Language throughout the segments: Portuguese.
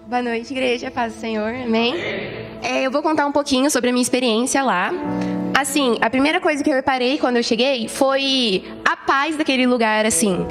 Boa noite, igreja, paz do Senhor, amém? Eu vou contar um pouquinho sobre a minha experiência lá. Assim, a primeira coisa que eu reparei quando eu cheguei foi a paz daquele lugar, assim.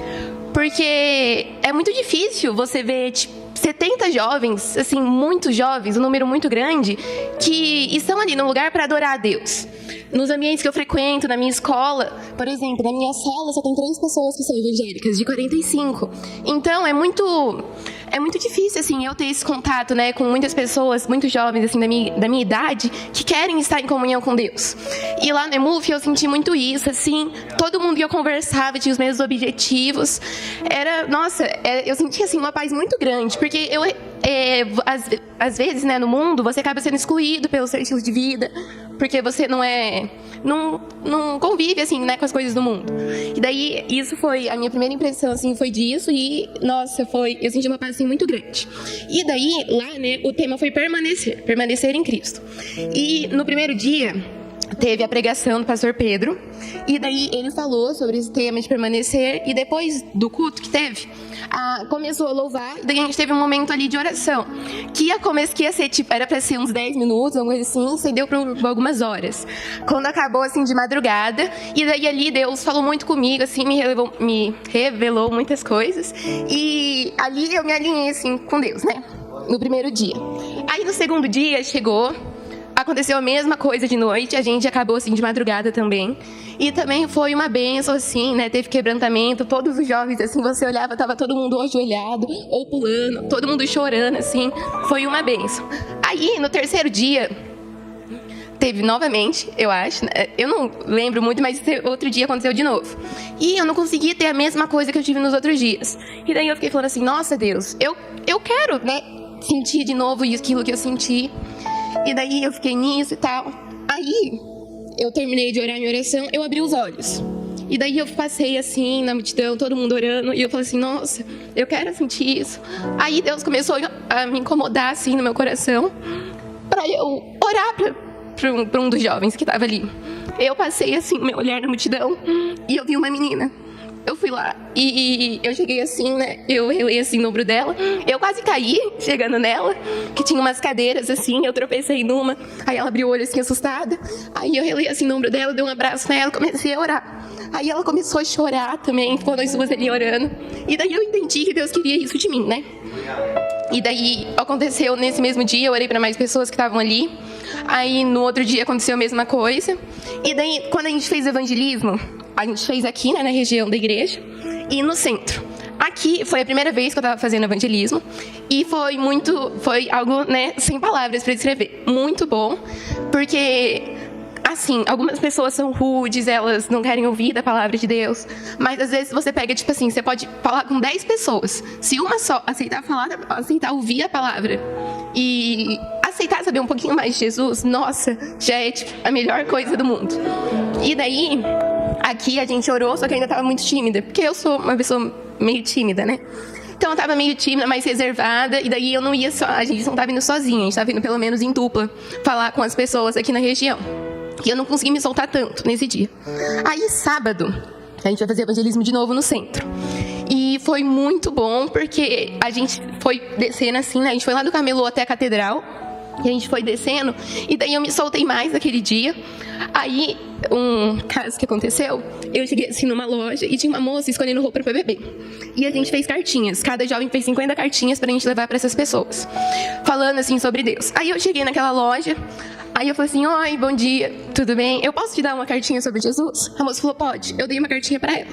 Porque é muito difícil você ver, tipo, 70 jovens, assim, muitos jovens, um número muito grande, que estão ali no lugar para adorar a Deus. Nos ambientes que eu frequento, na minha escola, por exemplo, na minha sala só tem 3 pessoas que são evangélicas, de 45. Então, é muito difícil, assim, eu ter esse contato, né, com muitas pessoas, muitos jovens, assim, da minha idade, que querem estar em comunhão com Deus. E lá no EMUF eu senti muito isso, assim, todo mundo que eu conversava tinha os mesmos objetivos. Eu sentia, assim, uma paz muito grande, porque às vezes, né, no mundo, você acaba sendo excluído pelo seu estilo de vida, porque você não convive, assim, né, com as coisas do mundo. E daí, isso foi, a minha primeira impressão, assim, foi disso, e, nossa, eu senti uma paz, assim, muito grande. E daí, lá, né, o tema foi permanecer em Cristo. E no primeiro dia, teve a pregação do pastor Pedro, e daí ele falou sobre esse tema de permanecer, e depois do culto que teve, começou a louvar, e daí a gente teve um momento ali de oração, que ia ser, tipo, era para ser uns 10 minutos, alguma coisa assim, estendeu por algumas horas. Quando acabou, assim, de madrugada, e daí ali Deus falou muito comigo, assim, me revelou muitas coisas, e ali eu me alinhei, assim, com Deus, né, no primeiro dia. Aí no segundo dia aconteceu a mesma coisa de noite, a gente acabou, assim, de madrugada também. E também foi uma bênção, assim, né? Teve quebrantamento, todos os jovens, assim, você olhava, tava todo mundo ajoelhado ou pulando, todo mundo chorando, assim. Foi uma bênção. Aí, no terceiro dia, teve novamente, eu acho, né? Eu não lembro muito, mas outro dia aconteceu de novo. E eu não consegui ter a mesma coisa que eu tive nos outros dias. E daí eu fiquei falando assim, nossa, Deus, eu quero, né, sentir de novo aquilo que eu senti. E daí eu fiquei nisso e tal. Aí eu terminei de orar minha oração, eu abri os olhos. E daí eu passei assim na multidão, todo mundo orando, e eu falei assim, nossa, eu quero sentir isso. Aí Deus começou a me incomodar assim no meu coração, para eu orar para um dos jovens que estava ali. Eu passei assim meu olhar na multidão e eu vi uma menina. Eu fui lá e eu cheguei assim, né? Eu relei assim no ombro dela. Eu quase caí chegando nela, que tinha umas cadeiras assim. Eu tropecei numa. Aí ela abriu o olho assim, assustada. Aí eu relei assim no ombro dela, dei um abraço nela, comecei a orar. Aí ela começou a chorar também, ficou nós duas ali orando. E daí eu entendi que Deus queria isso de mim, né? E daí aconteceu nesse mesmo dia, eu orei para mais pessoas que estavam ali. Aí no outro dia aconteceu a mesma coisa. E daí, quando a gente fez evangelismo, a gente fez aqui, né, na região da igreja e no centro. Aqui foi a primeira vez que eu estava fazendo evangelismo e foi algo, né, sem palavras para descrever. Muito bom, porque, assim, algumas pessoas são rudes, elas não querem ouvir da palavra de Deus, mas às vezes você pega, tipo assim, você pode falar com 10 pessoas. Se uma só aceitar ouvir a palavra e aceitar saber um pouquinho mais de Jesus, nossa, já é, tipo, a melhor coisa do mundo. E daí, aqui a gente orou, só que eu ainda estava muito tímida, porque eu sou uma pessoa meio tímida, né? Então eu estava meio tímida, mais reservada, e daí eu não ia só, a gente não estava indo sozinha, a gente estava indo pelo menos em dupla, falar com as pessoas aqui na região. E eu não consegui me soltar tanto nesse dia. Aí, sábado, a gente vai fazer evangelismo de novo no centro. E foi muito bom, porque a gente foi descendo assim, né? A gente foi lá do Camelô até a Catedral, e a gente foi descendo, e daí eu me soltei mais naquele dia. Aí, um caso que aconteceu, eu cheguei assim numa loja e tinha uma moça escolhendo roupa para bebê. E a gente fez cartinhas, cada jovem fez 50 cartinhas pra gente levar para essas pessoas, falando assim sobre Deus. Aí eu cheguei naquela loja, aí eu falei assim, oi, bom dia, tudo bem? Eu posso te dar uma cartinha sobre Jesus? A moça falou, pode. Eu dei uma cartinha para ela.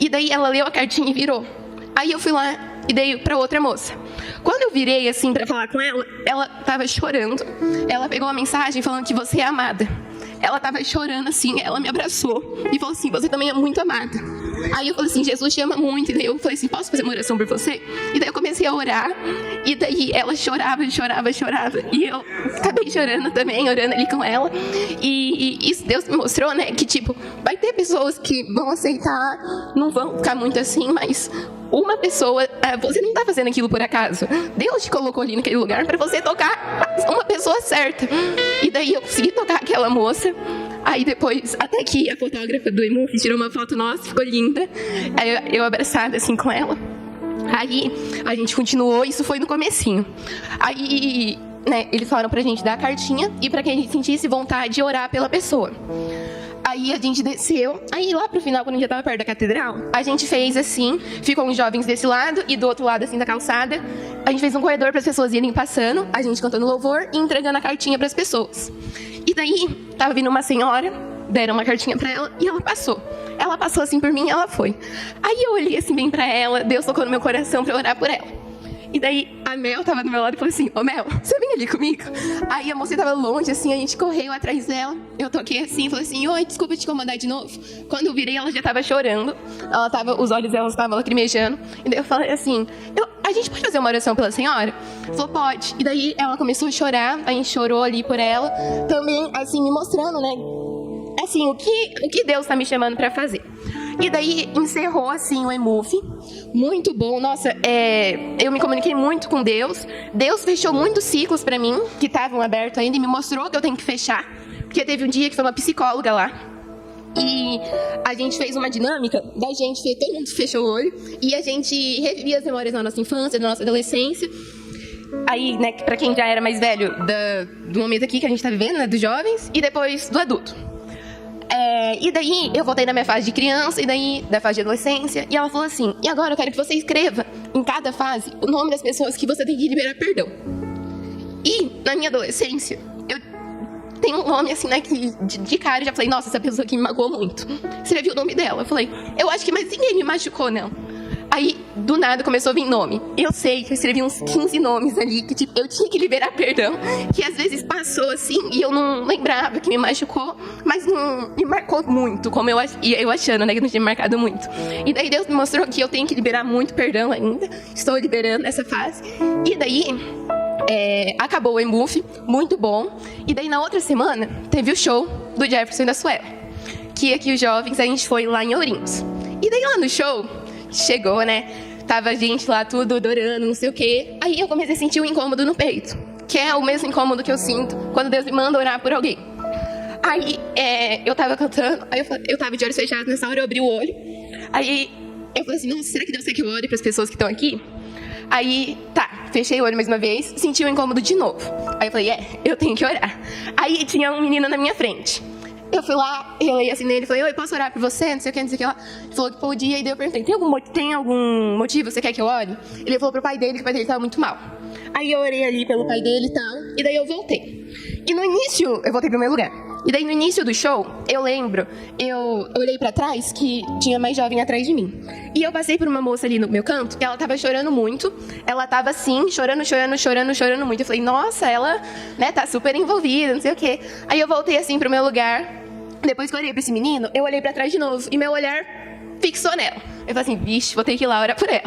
E daí ela leu a cartinha e virou. Aí eu fui lá e dei para outra moça. Quando eu virei assim para falar com ela, ela tava chorando. Ela pegou uma mensagem falando que você é amada. Ela tava chorando assim, ela me abraçou e falou assim, você também é muito amada. Aí eu falei assim, Jesus te ama muito. E daí eu falei assim, posso fazer uma oração por você? E daí eu comecei a orar. E daí ela chorava. E eu acabei chorando também, orando ali com ela. E isso Deus me mostrou, né, que tipo, vai ter pessoas que vão aceitar, não vão ficar muito assim, mas uma pessoa, você não está fazendo aquilo por acaso. Deus te colocou ali naquele lugar para você tocar uma pessoa certa. E daí eu consegui tocar aquela moça. Aí depois, até que a fotógrafa do EMUF tirou uma foto nossa, ficou linda. Aí eu abraçada assim com ela. Aí a gente continuou, isso foi no comecinho. Aí, né, eles falaram pra gente dar a cartinha e pra que a gente sentisse vontade de orar pela pessoa. Aí a gente desceu, aí lá pro final, quando a gente já tava perto da catedral, a gente fez assim, ficou uns jovens desse lado e do outro lado assim da calçada. A gente fez um corredor para as pessoas irem passando, a gente cantando louvor e entregando a cartinha para as pessoas. E daí, tava vindo uma senhora, deram uma cartinha para ela e ela passou. Ela passou assim por mim e ela foi. Aí eu olhei assim bem para ela, Deus tocou no meu coração para orar por ela. E daí a Mel tava do meu lado e falou assim: ô Mel, você vem ali comigo? Aí a moça tava longe, assim, a gente correu atrás dela. Eu toquei assim, falei assim: oi, desculpa te incomodar de novo. Quando eu virei, ela já tava chorando. Os olhos dela estavam lacrimejando. E daí eu falei assim: a gente pode fazer uma oração pela senhora? Ela falou: pode. E daí ela começou a chorar, a gente chorou ali por ela. Também, assim, me mostrando, né, assim, o que Deus tá me chamando pra fazer. E daí encerrou assim o EMUF, muito bom, nossa, eu me comuniquei muito com Deus. Deus fechou muitos ciclos pra mim, que estavam abertos ainda, e me mostrou que eu tenho que fechar, porque teve um dia que foi uma psicóloga lá, e a gente fez uma dinâmica da gente, todo mundo fechou o olho, e a gente revivia as memórias da nossa infância, da nossa adolescência. Aí, né, pra quem já era mais velho do momento aqui que a gente tá vivendo, né, dos jovens, e depois do adulto. E daí eu voltei na minha fase de criança e daí da fase de adolescência. E ela falou assim: e agora eu quero que você escreva em cada fase o nome das pessoas que você tem que liberar perdão. E na minha adolescência eu tenho um nome assim, né, que de cara eu já falei: nossa, essa pessoa aqui me magoou muito. Escrevi o nome dela. Eu falei: eu acho que mais ninguém me machucou, não. Aí, do nada, começou a vir nome. Eu sei que eu escrevi uns 15 nomes ali, que tipo, eu tinha que liberar perdão, que às vezes passou assim, e eu não lembrava que me machucou, mas não me marcou muito, como eu achando, né, que não tinha me marcado muito. E daí Deus me mostrou que eu tenho que liberar muito perdão ainda, estou liberando essa fase. E daí, acabou o EMUF, muito bom. E daí, na outra semana, teve o show do Jefferson e da Suela, que aqui os jovens, a gente foi lá em Ourinhos. E daí, lá no show, chegou, né? Tava a gente lá tudo adorando, não sei o quê. Aí eu comecei a sentir um incômodo no peito, que é o mesmo incômodo que eu sinto quando Deus me manda orar por alguém. Aí eu tava cantando, aí eu tava de olhos fechados, nessa hora eu abri o olho. Aí eu falei assim: nossa, será que Deus quer que eu ore para as pessoas que estão aqui? Aí, tá, fechei o olho mais uma vez, senti um incômodo de novo. Aí eu falei: eu tenho que orar. Aí tinha um menino na minha frente. Eu fui lá, relei assim nele, falei: oi, posso orar por você? Não sei o que, não sei o que lá. Ele falou que podia, e daí eu perguntei: tem algum motivo, você quer que eu ore? Ele falou pro pai dele que o pai dele estava muito mal. Aí eu orei ali pelo pai dele e tal, e daí eu voltei. E no início, eu voltei pro meu lugar. E daí no início do show, eu lembro, eu olhei pra trás, que tinha mais jovem atrás de mim. E eu passei por uma moça ali no meu canto, e ela tava chorando muito. Ela tava assim, chorando muito. Eu falei: nossa, ela, né, tá super envolvida, não sei o quê. Aí eu voltei assim pro meu lugar. Depois que eu olhei pra esse menino, eu olhei pra trás de novo, e meu olhar fixou nela. Eu falei assim: vixe, vou ter que ir lá orar por ela.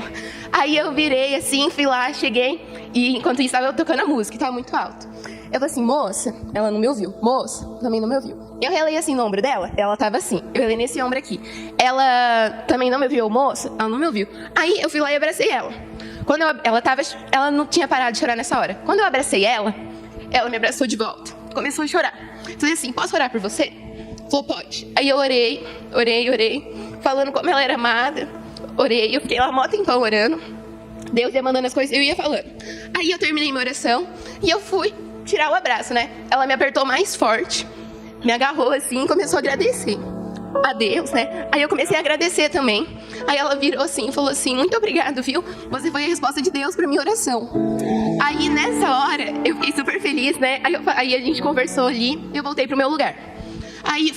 Aí eu virei assim, fui lá, cheguei, e enquanto isso estava eu tocando a música, que tava muito alto. Eu falei assim: moça, ela não me ouviu. Moça, também não me ouviu. Eu relei assim no ombro dela, ela tava assim. Eu relei nesse ombro aqui. Ela também não me ouviu. Moça, ela não me ouviu. Aí eu fui lá e abracei ela. Quando ela não tinha parado de chorar nessa hora. Quando eu abracei ela me abraçou de volta. Começou a chorar. Falei assim: posso orar por você? Falou: pode. Aí eu orei, falando como ela era amada. Orei, eu fiquei lá mó tempão orando. Deus ia mandando as coisas, eu ia falando. Aí eu terminei minha oração e eu fui tirar o abraço, né? Ela me apertou mais forte, me agarrou assim e começou a agradecer a Deus, né? Aí eu comecei a agradecer também. Aí ela virou assim e falou assim: muito obrigado, viu? Você foi a resposta de Deus pra minha oração. Aí nessa hora eu fiquei super feliz, né? Aí a gente conversou ali e eu voltei pro meu lugar. Aí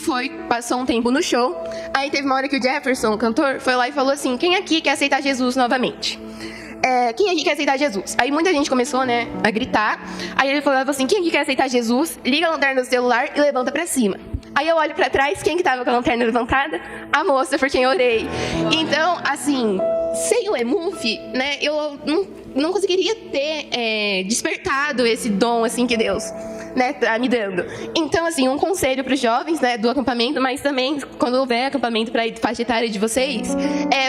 passou um tempo no show. Aí teve uma hora que o Jefferson, o cantor, foi lá e falou assim: quem aqui quer aceitar Jesus novamente? Quem aqui quer aceitar Jesus? Aí muita gente começou, né, a gritar. Aí ele falava assim: quem aqui quer aceitar Jesus? Liga a lanterna do celular e levanta pra cima. Aí eu olho pra trás, quem que tava com a lanterna levantada? A moça por quem eu orei. Então, assim, sem o EMUF, né, eu não conseguiria ter despertado esse dom, assim, que Deus, né, tá me dando. Então, assim, um conselho para os jovens, né, do acampamento, mas também, quando houver acampamento para a faixa etária de vocês,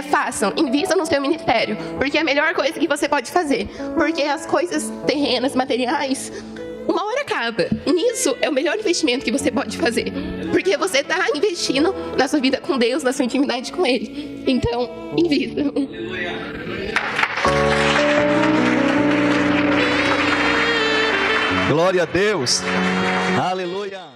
façam, invistam no seu ministério, porque é a melhor coisa que você pode fazer. Porque as coisas terrenas, materiais, uma hora acaba. E nisso é o melhor investimento que você pode fazer. Porque você está investindo na sua vida com Deus, na sua intimidade com Ele. Então, invista. Glória a Deus. Aleluia.